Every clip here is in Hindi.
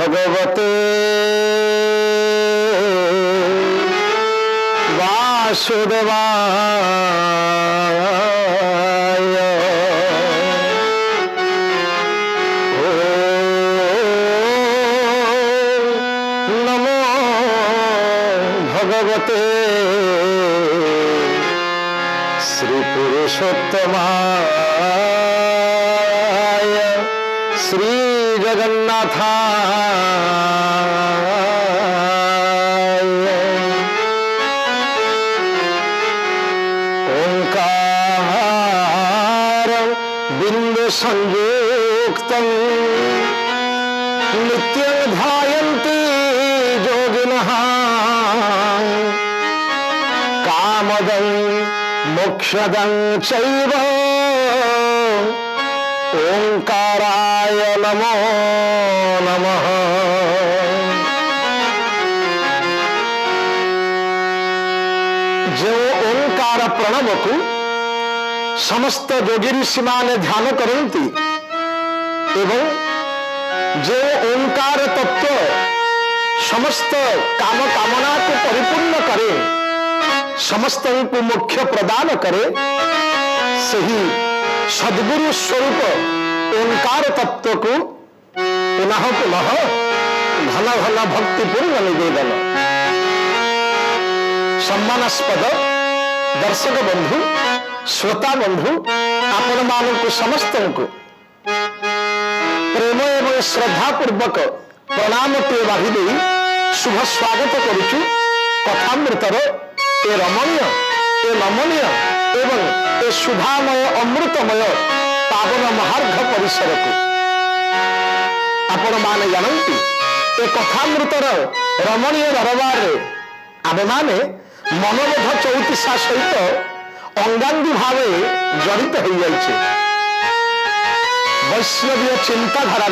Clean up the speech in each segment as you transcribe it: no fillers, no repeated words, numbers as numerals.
भगवते वासुदेवाय। नमो भगवते श्री पुरुषोत्तमाय श्री जगन्नाथाय। ओंकार बिंदु संयुक्तं नित्यं ध्यायन्ति योगिनः कामदं मोक्षदं चैव। ओंकाराय नमो नमः। जो ओंकार प्रणव को समस्त योगी ऋषि माने ध्यान करती एवं जो ओंकार तत्व समस्त काम कामना को परिपूर्ण करे, समस्त को मोक्ष प्रदान करे, सही सद्गुरु स्वरूप ओंकार तत्व को पुनः पुनः घन घन भक्तिपूर्ण निवेदन। सम्मानास्पद दर्शक बंधु, श्रोता बंधु, आपण मानक समस्त को प्रेम एवं श्रद्धा पूर्वक प्रणाम के बाही दे शुभ स्वागत करुचु कथामृतर ए रमणीय ए नमनीय एवं ए शुभामय अमृतमय पावन महार्घ परिसर को। आपण माने जानती ए कथामृतर रमणीय दरबार आमे माने मनोबोध चौतीसा सहित अंगांगी भावे जड़ित हो जाइए। वैष्णवीय चिंताधारा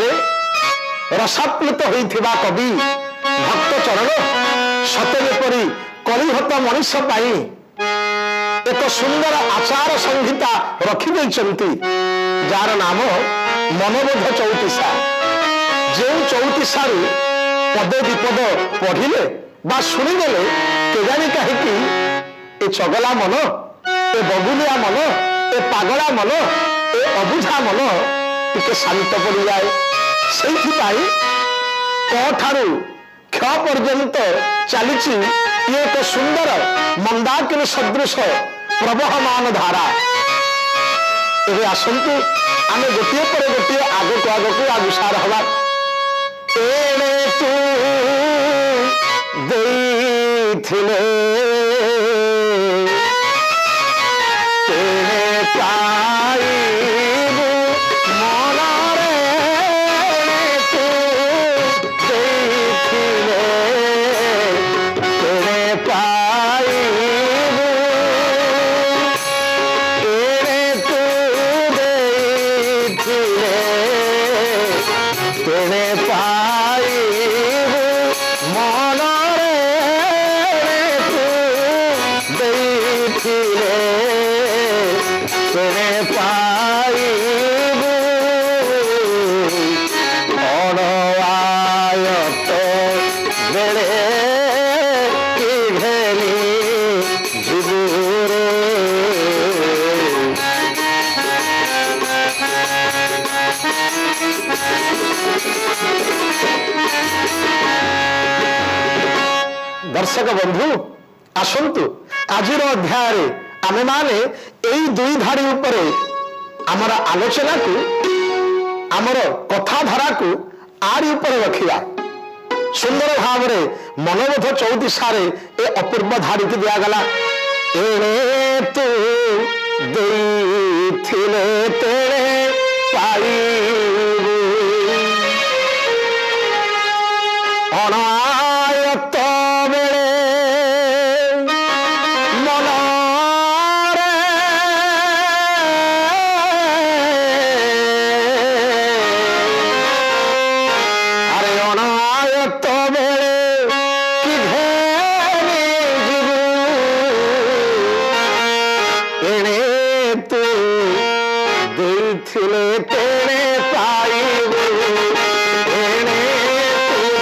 रसाप्लुत होइथिबा कवि भक्त चरण सतरे परी कलिहत मनुष्य पाई एक सुंदर आचार संहिता रखी देइचंती, जार नाम मनोबोध चौतीसा। जो चौतीसा पदे विपद पढ़िले बा शुणिदेले केजानी कहीं ए चगला मन, ए बगुलिया मन, ए पागला मन, ए अबुझा मन टिके शांत पड़ जाए। से ठारू क्ष पर्यंत चली एक सुंदर मंदाकिनी सदृश प्रवहमान धारा। एबे आसंतु आमे गोटे पर गोटे आगक आगक आगुसार हवा। एणे तू देइथिले तेणे पाइबु मनारे। तू देइथिले तेणे पाइबु, एणे तू देइथिले तेणे पाइबु मनारे। तू देइथिले तेणे पाइबु अणआयत बेले कि घेली जीवु रे। दर्शक बंधु आसंतु आजिर अध्याय आमे माने एई दुई धाड़ी उपरे आमर आलोचना को आमर कथाधारा को आरी उपरे रखिया। सुंदर भाव रे मनोबोध चौतीसा रे ए अपूर्व धाड़ी की दिया गला। एणे तू देइथिले तेणे पाइबु अनायत बेले मनारे। अरे अनायत बेले कि घेली जीवु, एणे तू देइथिले तेणे पाइबु, एणे तू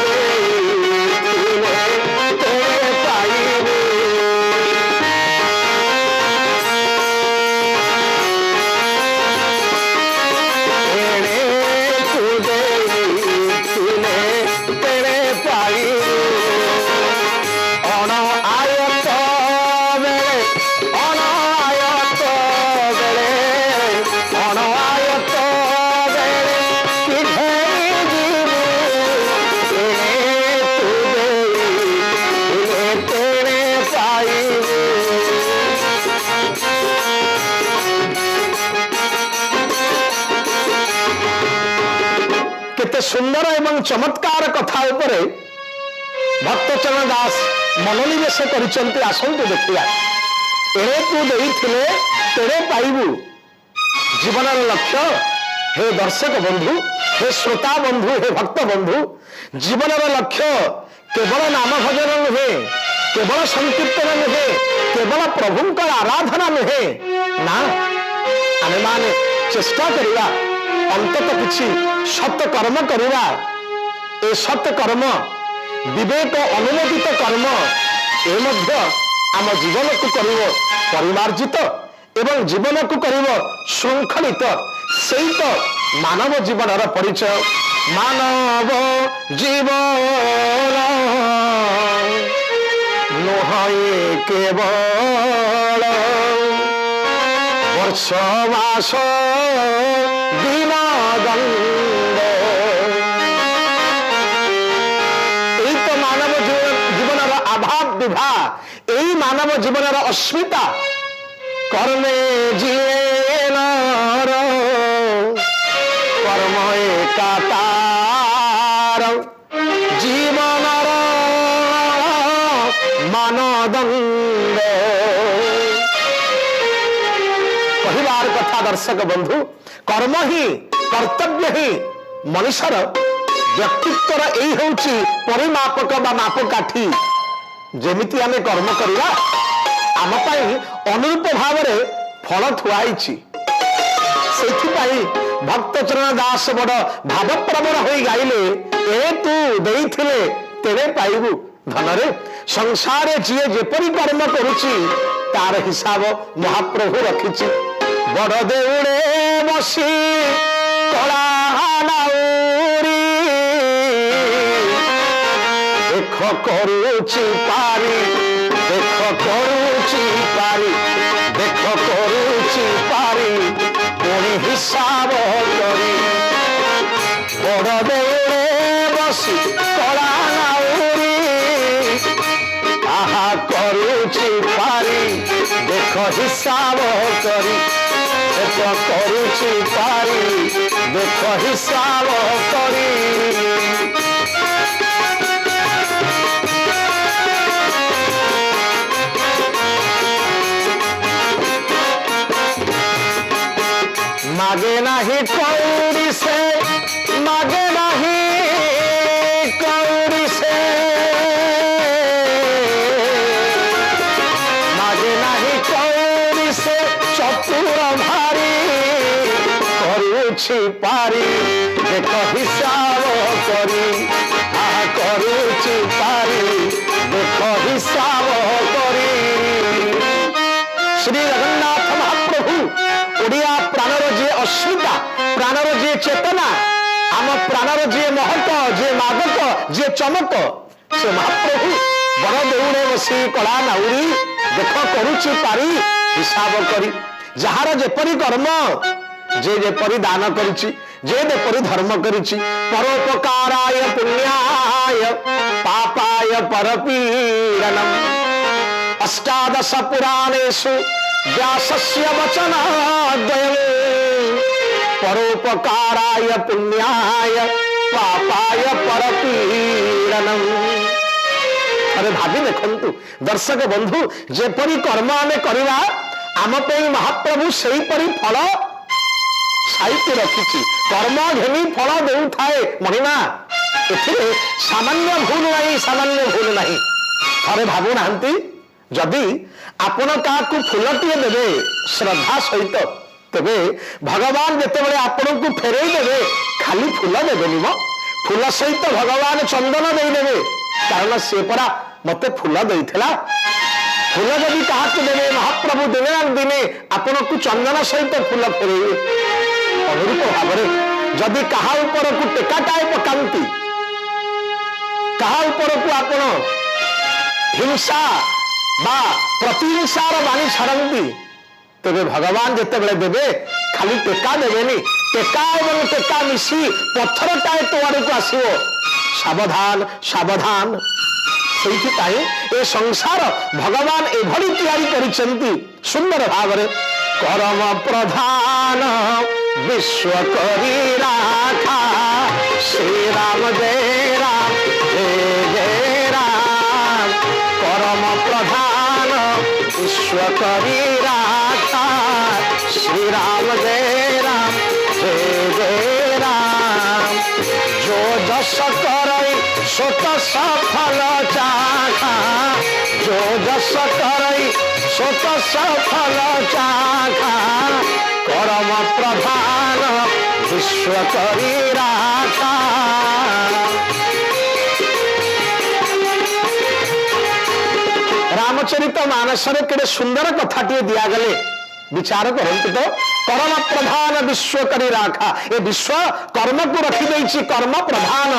चमत्कार कथा उपरे भक्तचरण दास मनोनिवेश कर आसतु देखा एड़े तू देइथिले तेड़े पाइबू जीवन लक्ष्य। हे दर्शक बंधु, हे श्रोता बंधु, हे भक्त बंधु, जीवन लक्ष्य केवल नाम भजन नुहे, केवल संकीर्तन नुहे, केवल प्रभुंकर आराधना नुहे ना, आमे माने चेष्टा करिया अंतत किछि सत्य कर्म करिया। ए सत्य कर्म विवेक अनुमोदित कर्म ए मध्य आम जीवन को करिवो परिमार्जित एवं जीवन को करिवो श्रृंखलित। सेई तो मानव जीवन परिचय। मानव जीवन नुहे केवल वर्ष मास दिन दंड। यही तो मानव जीवन अभाव विभाग, यही मानव जीवन अस्मिता। कर्मे जीए नर कर्म एकाकार जीवन मानदंड। कहबार कथा दर्शक बंधु, कर्म ही कर्तव्य ही मनुष्यर व्यक्तित्वर यही होची परिमापक बा मापकाठी। जेमिति आमे कर्म करिया आम पाई अनुरूप भाव फल थुआई। भक्तचरण दास बड़ भावप्रवण हो गाइले ए तू देइथिले तेरे पाइबू धनरे। संसार जीए जेपरी कर्म करुची तार हिसाब महाप्रभु रखिछि। बड़ देउड़े बसी कला नाउरी देख करुची पारी, देख करुची पारी, देख करुची पारी पुणी हिसाब करी। बड़ देउड़े बसी कला नाउरी आहा करुची पारी देख हिसाब करी, देख करुची पारी देख हिसाब करी। मागे नहीं कौड़ी से, मागे नहीं कौड़ी से, मागे नहीं कौड़ी से चतुर भारी करुछि पारी देख हिसाब करी। करुछि पारी देख हिसाब करी। श्री जगन्नाथ महाप्रभु ओडिया प्राणर जी अस्मिता, प्राणर जी चेतना, आम प्राणर जी महक, जे मादक, जे चमक, से महाप्रभु बड़ देउड़े बसी कला नाउरी देख करुछि पारी हिसाब करी। जार जेपरी कर्म, जे जेपरी दान करिछि, जे जेपरी धर्म करिछि, परोपकाराय पुण्याय पापाय परपीडनम। अष्टादश पुराणेषु व्यासस्य वचनाद्वयम् परोपकाराय पुण्याय पापाय परपीडनम्। अरे भाभी देखंतु दर्शक बंधु, जेपरी कर्म आमे करिवा आम पे महाप्रभु सेही परी फल साहित्य रखिछि। कर्म घेनी फल देउ थाए महिमा, एथिरे सामान्य भूल नहीं, सामान्य भूल नहीं। थरे भाबु नाहंती जदि आपण काकू फूलटिए देवे श्रद्धा सहित, तेबे भगवान जेतेबेले आपण को फेरई देवे खाली फूल देबेनि मो, फूल सहित भगवान चंदन दे देवे, कारण से परा मते फूल देइथिला। फूल जदि काकू देवे महाप्रभु देवे दिने आपण को चंदन सहित फूल फेरई। अनुरूप भावरे जदि कहा ऊपर को टेकाटाए पकांती, कहा ऊपर को आपण हिंसा बा प्रतिहिंसार बाणी छाड़ती, तेरे भगवान जिते देवे खाली टेका देवेनि, टेका एवं टेका मिसी पत्थरटाए तो आड़ को आसो। सावधान सावधान। से संसार भगवान एभली तैयारी करिसेंती सुंदर भावरे। कर्म प्रधान विश्व करी राखा শ্রীরাম জয় রাম জয় জয় রাম পরম প্রধান বিশ্ব করি রাখা শ্রীরাম জয় রাম জয় জয় রাম जो जस करई सोत सफल चाखा जो जस करई सोत सफल चाखा करम प्रधान विश्व करी राखा रामचरित मानस केड़े सुंदर कथाटी दिगले विचार करते तो कर्म प्रधान विश्व करी राखा ए विश्व कर्म को रखी देछि कर्म प्रधान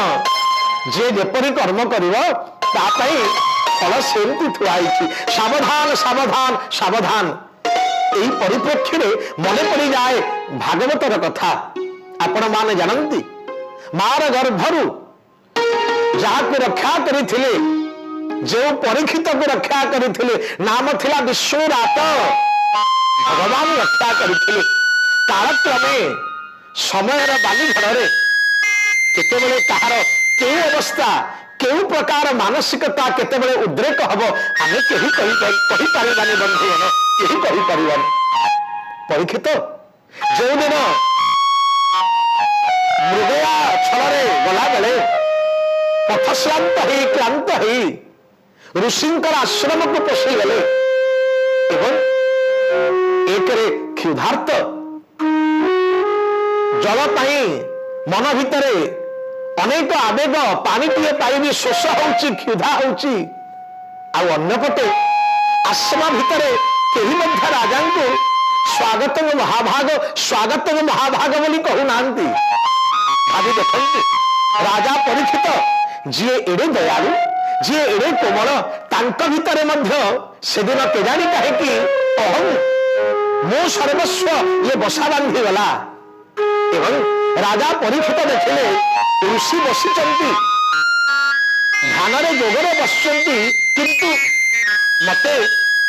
जे जेपरि कर्म करिवो तापई फल सेमती थुआई सावधान सावधान सावधान एही परिप्रेक्षी रे मने पड़ी जाए भागवतर कथा आपण माने जानंती मार गर्भरु जाको रक्षा करिथिले जो परीक्षित को रक्षा करिथिले नाम थिला विश्वरात भगवान रक्षा करथिले कालक्रमे समय बाली घर केतेबेले कहार के अवस्था के प्रकार मानसिकता केतेबेले उद्रेक हब आमे केही कहि पारिबानी बंधुगण केही कहि पारिबानी परीक्षित जो दिन मृगया छलरे गला बेले पथश्रांत ही क्लांत ही ऋषिंकर आश्रम को पशि गले एवं एकरे क्षुधार्त जल पाई मन भितरे अनेक आवेग पानी टीए पाइबी शोष होउची क्षुधा होउची आ अन्यपटे आश्रम भितरे केही मध्य राजा को स्वागत महाभाग बोली कहू नांती भाभी देखंती राजा परीक्षित जी एडे दयालु जी एडे कोमल तांक भितरे मध्य सेदिन केजानी काहे कि अहम मो सर्वस्व ये बसा बांधी गला एवं राजा परीक्षित देखिले ऋषि बसिचंती ध्यान जोगरे बसचंती किंतु मते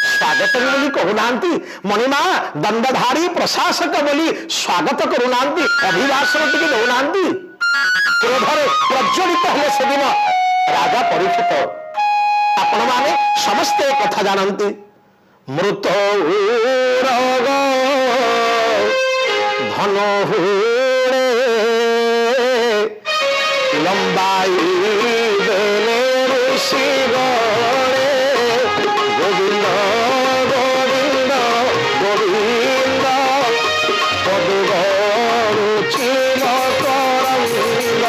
स्वागत बोली कहूनांती मणिमा दंडधारी प्रशासक बोली स्वागत करूनांती अभिभाषण टिके दौनांती क्रोधरे प्रज्वलित हेले सेदिन राजा परीक्षित आपण माने समस्त कथा जानंती मृत रोग धन हुड़े लंबाई देले ऋषि गणे गोविंद गोविंद गोविंद पद गरुचिल करंद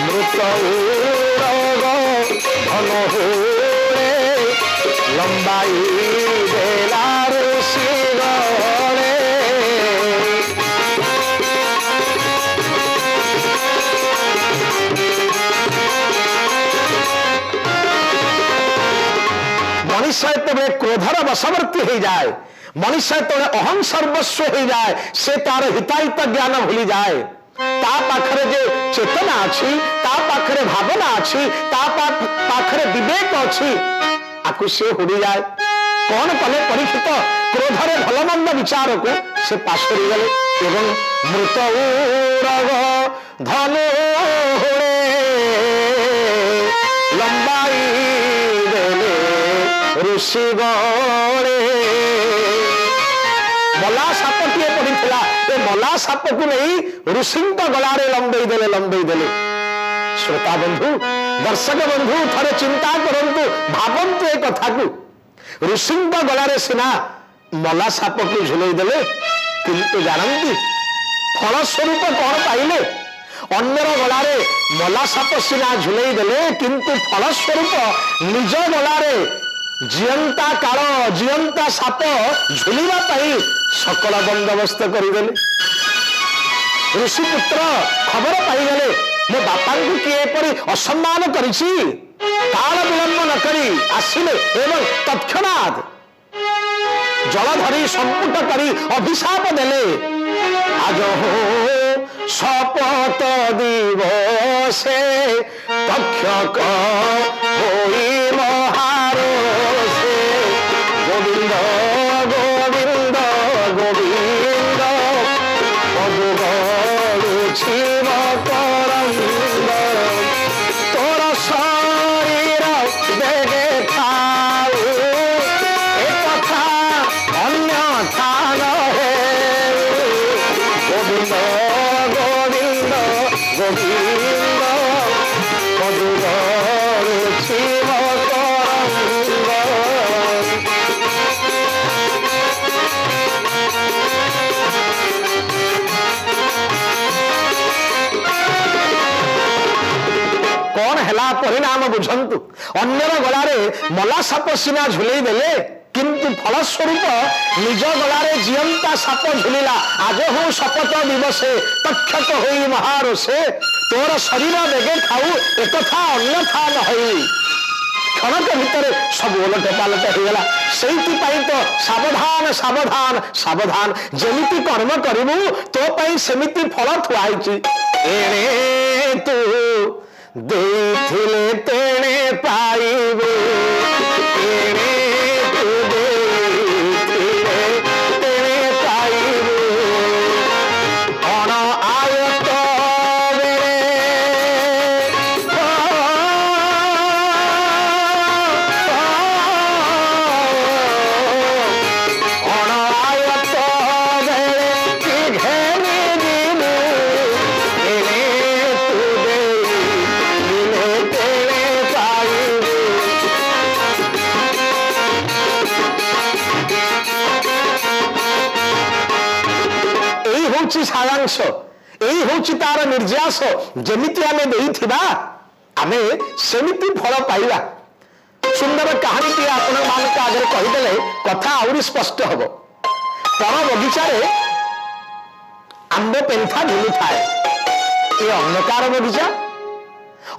मृत रोग धन हुड़े लंबाई देला ऋषि गणे मनुष्य तेरे क्रोधर वशवर्ती हो जाए मनुष्य तेरे अहम सर्वस्व हो जाए से तार हिताहित ज्ञान भूली जाए ता पाखरे जे चेतना अच्छी ता पाखरे भावना अच्छी ता पाखरे विवेक अच्छी आकु से हुड़ी जाए कौन कले परीक्षित क्रोधरे भल मंद विचार को से पास कर गले एवं मृत उरग धनु हुड़े लंबाई देले ऋषि गणे मला सापटिए पड़ीला ए मला साप को नहीं ऋषि गलारे लंबई देले श्रोता बंधु दर्शक बंधु थरे चिंता करंतु भावंतु ए कथा को ऋषि गलारे सिना मला साप को झुलई देले किंतु जानंती फलस्वरूप कौन पाइले अन्यर गलारे मला साप सिना झुलई देले किंतु फलस्वरूप निज गलारे जीवंता काल जीवंता साप झुलिबा पाई सकल बंदोबस्त करदेले ऋषिपुत्र खबर पाईगले मो बापा को किए परी असम्मान करिछि काल विलंब न करी आसिले एवं तत्क्षणात जल धरी संपुट करी अभिशाप देले आज हो शपथ दिवसे तक्षक होई महारोषे गोविंद गोविंद गोविंद पदुगरुचिव करंद ହେଲା ପରିଣାମ ବୁଝନ୍ତୁ। ଅନ୍ୟର ଗଳାରେ ମଲା ସାପ ସିନା ଝୁଲେଇ ଦେଲେ, କିନ୍ତୁ ଫଳସ୍ୱରୂପ ନିଜ ଗଳାରେ ଜିଅନ୍ତା ସାପ ଝୁଲିଲା। ଆଜ ହଉ ଶପଥ ଦିବସେ ତକ୍ଷକ ହୋଇ ମହାରୋଷେ, ତୋର ଶରୀର ବେଗେ ଖାଉ ଏକଥା ଅନ୍ୟଥା ନ ହୋଇ। କ୍ଷଣକ ଭିତରେ ସବୁ ଓଲଟ ପାଲଟ ହେଇଗଲା। ସେଇଥିପାଇଁ ତ ସାବଧାନ ସାବଧାନ ସାବଧାନ, ଯେମିତି କର୍ମ କରିବୁ ତୋ ପାଇଁ ସେମିତି ଫଳ ଥୁଆ ହେଇଛି। ଏଣେ ତୁ ଦେଇଥିଲେ ତେଣେ ପାଇବୁ, ଏଣେ ତୁ ଦେଇଥିଲେ ତେଣେ ପାଇବୁ। ଅଣ ଆୟତ ସାରାଂଶ, এই হচ্ছে তার নির্যাস। যেমিতি আমি দেইথিবা আমি সেমিতি ফল পাইবা। সুন্দর কাহিনীটি আপনার ମାନଙ୍କ আগে কহিদেলে কথা আହୁରି স্পষ্ট হব। পর বগিচারে আম্ব পেন্থা ঝুলুথায়। এ অন্ধকার বগিচা,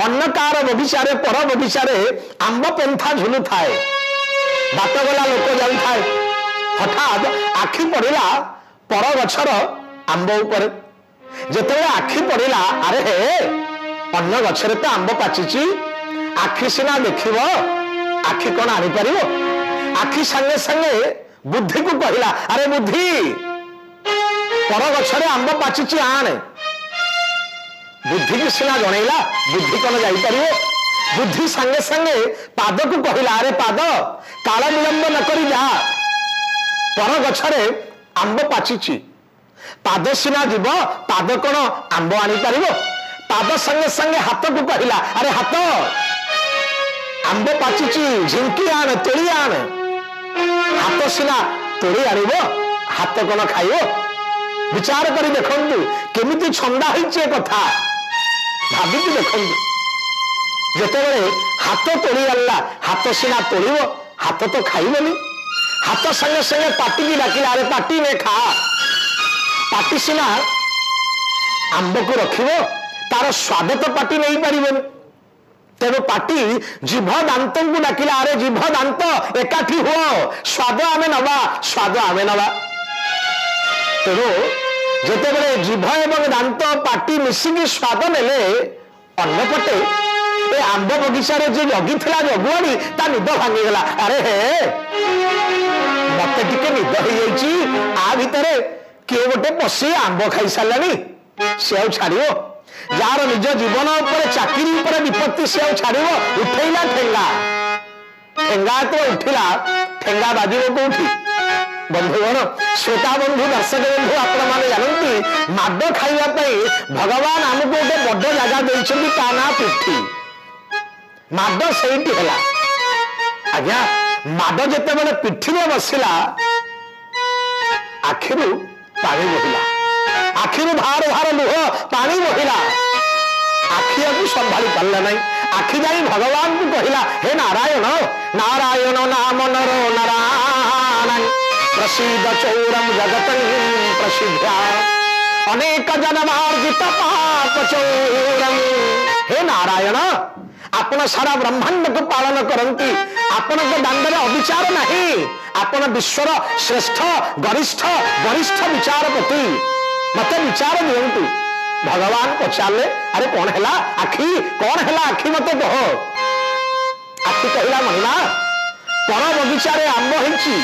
অন্ধকার বগিচারে পর বগিচারে আম্ব পেন্থা ঝুলুথায়। বাট গলা লোক যাউথায়, হঠাৎ আখি পড়িলা পর গছর আম্ব উপরে। যেতবে আখি পড়িলা, আরে হে অন্য গছরে তো আম্ব পাচিছি, আখি সিনা দেখিব, আখি কোন আনিপারিব? আখি সাঙ্গে সাঙ্গে বুদ্ধি কু কহিলা, আরে বুদ্ধি পর গছরে আম্ব পাচিছি আনে। বুদ্ধি কি সিনা জনাইলা, বুদ্ধি কোন যাইপারিব? বুদ্ধি সাঙ্গে সাঙ্গে পাদ কু কহিলা, আরে পাদ কাল বিলম্ব ন করি যা, পর গছরে আম্ব পাচিছি। পাদ সিনা যাব, পাদ কোন আম্ব আনিপারিব? পাদ সঙ্গে সঙ্গে হাতକୁ কহিলা, আরে হাত আম্ব পাচিছি, ঝিঙ্কি আন, তোଳି আন। হাত সিনা তোଳି আনিব, হাত কোন খাইব? বিচার করে দেখন্তু কেমিতি ছন্দা হইছে কথা। ভাবিকি দেখন্তু, যেতেবেলে হাত তোଳି আনলা, হাত সিনা তোଳିব, হাত তো খাইবনি। হাত সঙ্গে সঙ্গে পাটিকি ডাকিলা, আরে পাটি নে খা। পাটি সিনা আম্বକୁ রখিব, তার স্বাদ তো পাটি নেই পারিবেনি। তেমন পাটি জিভ দান্তଙ୍କୁ ডাকিলা, আরে জিভ দান্ত একাঠি হুଅ, স্বাদ আমি নবা, স্বাদ আমি নবা। তেমন যেতেবেলে জিভ এবং দান্ত পাটি মিশিকি স্বাদ নেলে, অন্যপটে এ আম্ব বগিচারে যে জগিলা জগুয়াড়ি তা নিদ ভাঙিগলা। আরে হে মতে টিকে নিদ হয়ে যাইছি, আ ভিতরে কিଏ ଗୋଟେ ପଶି ଆମ୍ବ ଖାଇସାରିଲାଣି, ସେ ଆଉ ଛାଡିବ? ଯାହାର ନିଜ ଜୀବନ ଉପରେ ଚାକିରି ଉପରେ ବିପତ୍ତି ସେ ଆଉ ଛାଡିବ? ଉଠେଇଲା ଠେଙ୍ଗା, ଠେଙ୍ଗା ତ ଉଠିଲା, ଠେଙ୍ଗା ବାଜିବ କୋଉଠି? ବନ୍ଧୁଗଣ, ଶ୍ରୋତା ବନ୍ଧୁ, ଦର୍ଶକ ବନ୍ଧୁ, ଆପଣ ମାନେ ଜାଣନ୍ତି ମାଡ ଖାଇବା ପାଇଁ ଭଗବାନ ଆମକୁ ଗୋଟେ ବଡ ଜାଗା ଦେଇଛନ୍ତି, ତା ନାଁ ପିଠି। ମାଡ ସେଇଠି ହେଲା। ଆଜ୍ଞା, ମାଡ ଯେତେବେଳେ ପିଠିରେ ବସିଲା, ଆଖିରୁ ପାଣି ବହିଲା, ଆଖିରୁ ଧାର ଧାର ଲୁହ ପାଣି ବହିଲା। ଆଖିକୁ ସମ୍ଭାଳି ପାରିଲା ନାହିଁ। ଆଖି ଯାଇ ଭଗବାନଙ୍କୁ କହିଲା, ହେ ନାରାୟଣ, ନାରାୟଣ ନାମ ନର ନାରାୟଣ ପ୍ରସିଦ୍ଧ ଚୌରମ ଜଗତ ପ୍ରସିଦ୍ଧ ଅନେକ ଜନ୍ମାର୍ଜିତ ପାପ ଚୌରମ। ହେ ନାରାୟଣ, ଆପଣ ସାରା ବ୍ରହ୍ମାଣ୍ଡକୁ ପାଳନ କରନ୍ତି, ଆପଣଙ୍କ ଦାଣ୍ଡରେ ଅବିଚାର ନାହିଁ, ଆପଣ ବିଶ୍ୱର ଶ୍ରେଷ୍ଠ ଗରିଷ୍ଠ ବରିଷ୍ଠ ବିଚାରପତି, ମତେ ବିଚାର ଦିଅନ୍ତୁ। ଭଗବାନ ପଚାରିଲେ, ଆରେ କଣ ହେଲା ଆଖି, କଣ ହେଲା ଆଖି, ମତେ କହ। ଆଖି କହିଲା, ମହିମା ପର ବଗିଚାରେ ଆମ୍ବ ହେଇଛି,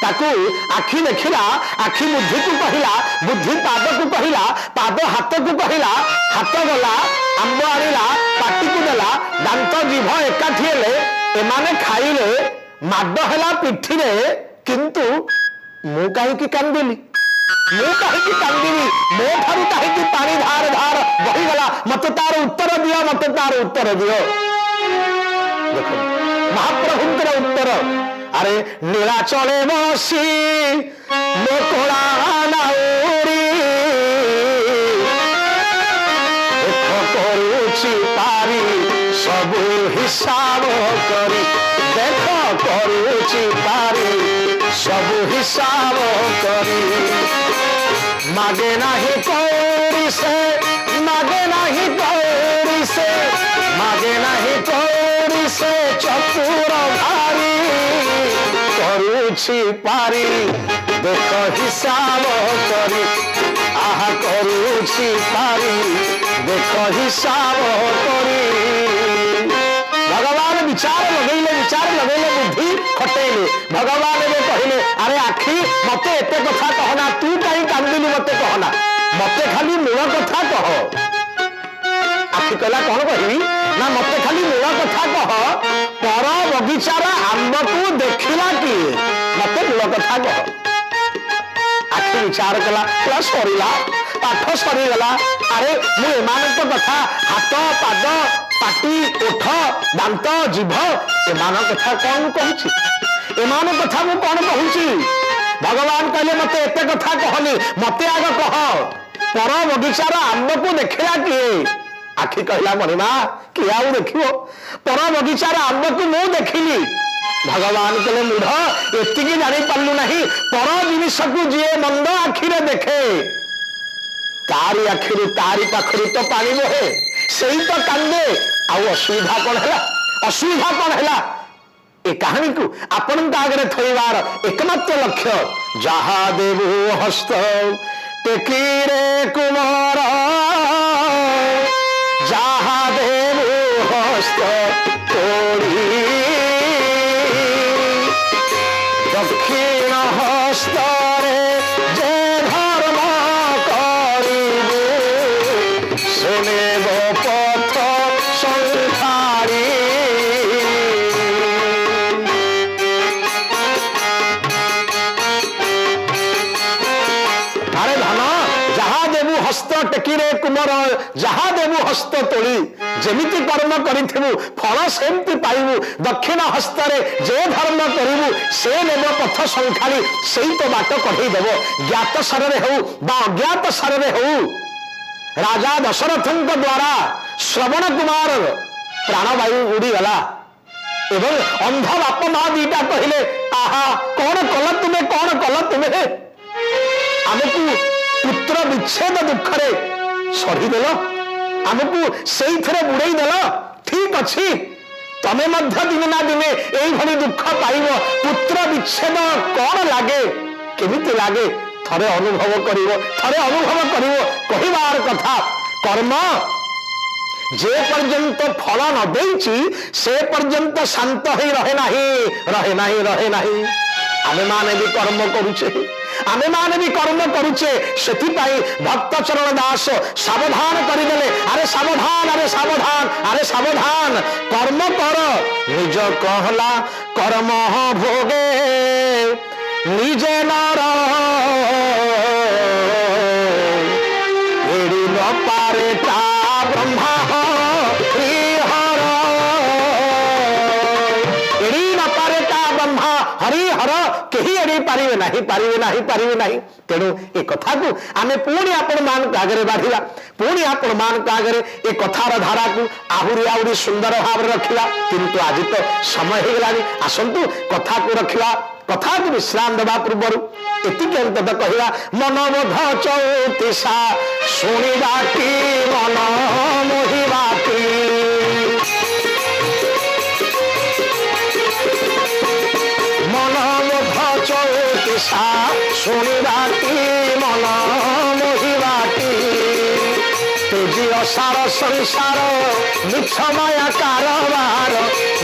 ତାକୁ ଆଖି ଦେଖିଲା, ଆଖି ବୁଦ୍ଧିକୁ କହିଲା, ବୁଦ୍ଧି ପାଦକୁ କହିଲା, ପାଦ ହାତକୁ କହିଲା, ହାତ ଗଲା ଆମ୍ବ ଆଣିଲା, ପାଟିକୁ ଦେଲା, ଦାନ୍ତ ଜିଭ ଏକାଠି ହେଲେ, ଏମାନେ ଖାଇଲେ, ମାଡ ହେଲା ପିଠିରେ। କିନ୍ତୁ ମୁଁ କାହିଁକି କାନ୍ଦିଲି, ମୁଁ କାହିଁକି କାନ୍ଦିବି, ମୋ ଠାରୁ କାହିଁକି ପାଣି ଧାର ଧାର ବହିଗଲା? ମତେ ତାର ଉତ୍ତର ଦିଅ, ମତେ ତାର ଉତ୍ତର ଦିଅ। ଦେଖନ୍ତୁ ମହାପ୍ରଭୁଙ୍କର ଉତ୍ତର, আরে নীলাচলে বসি বকড়া নাউরি করুছি পারি सबु हिसाब करी देख करुची पारी सबु हिसाब करी मागे नाही कौड़ी से मागे नाही कौड़ी से मागे नाही कौड़ी से चतुर भारी करुची पारी देख हिसाब करी आहा करुची पारी देख हिसाब करी भगवान विचार लगेले बुद्धि खटेले भगवान ने कहले अरे आखि मते एते कथा कहना तू कहीं कांदिलु मते कहना मते खाली मूल कथा कह आखि कहला कौन कहबी ना मते खाली मूल कथा कह पर बगीचार आंब को देखिला कि मते मूल कथा कह आखि विचार कला सरीला पाठ सरीगला अरे मु एमानक कथा हाथ पाद पाटी ओठ दांत जीभ एमान कथा कौन कहूची एमान कथा मु कौन कहूची भगवान कहले मते एते कथा कहनी मते आग कह पर बगीचार आंब को देखिला किए आखि कहला मणिमा किए आउ देखियो पर बगीचार आंब को मु देखिली भगवान कहले मूढ़ एतिकी जानी पारलु नहीं पर जिनिस को जी मंद आखिरे देखे तारी आखिरी तारी पाखरी तो पानी बहे सही तो कांदे आउ असुविधा कौन है असुविधा कौन है ए कहानी को आपण आगे थोड़ार एकमात्र लक्ष्य जहा देवु हस्त टेकीरे कुमार जहा देवु हस्त तोड़ी दक्षिण हस्तरे जे धर्म करिबे सुनेब पथ संखारी अरे धन जहा देवु हस्त टेकीरे कुमार जहा देवु हस्त तोड़ी जेमिति कर्म करिथिबु फल सेमति पाइबु दक्षिण हस्तरे जे धर्म करिबु से नेब पथ संखाली सेई तो बाट कढई देबो ज्ञात सररे हो बा अज्ञात सररे हो राजा दशरथଙ୍କ द्वारा श्रवण कुमार प्राणवायु उड़ी गला एवं अंध बाप मां दीटा कहले आहा कौन कल तुम्हें आमको पुत्र विच्छेद दुखरे सढ़ीदेल आमको से बुड़े देल ठीक अच्छी तमें दिने ना दिने यही दुख पाइब पुत्र विच्छेद कौन लगे केमिति लगे थरे अनुभव करिवो कहिबार कथा कर्म जे पर्यंत फल न देछि से पर्यंत शांत ही रहे नहीं आमे माने भी कर्म करुचे सेथिपाई भक्त चरण दास सावधान करदेले अरे सावधान कर्म कर निज कहला कर्म भोगे निजे नर एड़ी न पारे ता ब्रह्मा हरिहर एड़ी न पारे ता ब्रह्मा हरिहर केही एड़ी पारिबे नाही तेणु ए कथा को आमे पुणी आपण मान आगे बाढ़िया पुणी आपण मान आगे ए कथार धारा को आहुरी सुंदर भाव रखिला किंतु आज तो समय हो गलानी आसंतु कथा को रखिला कथा को विश्राम देवा पूर्व एतिक अंतत कहला मनोबोध चौतीसा शुणिबा की मन मोहिबा की मनोबोध चौतीसा शुणिबा की मन मोहिबा की तेजी असार संसार मिछ माया कारबार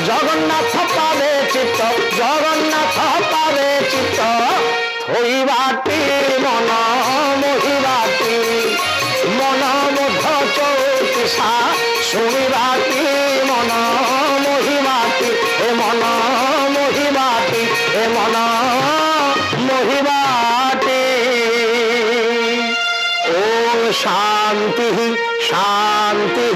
जगन्नाथ पावे चित्त थोइबाटी मन मोहिबाटी मनोबोध चौतीसा शुणिबाटी मन मोहिबाटी हे मन मोहिबाटी ओम शांति शांति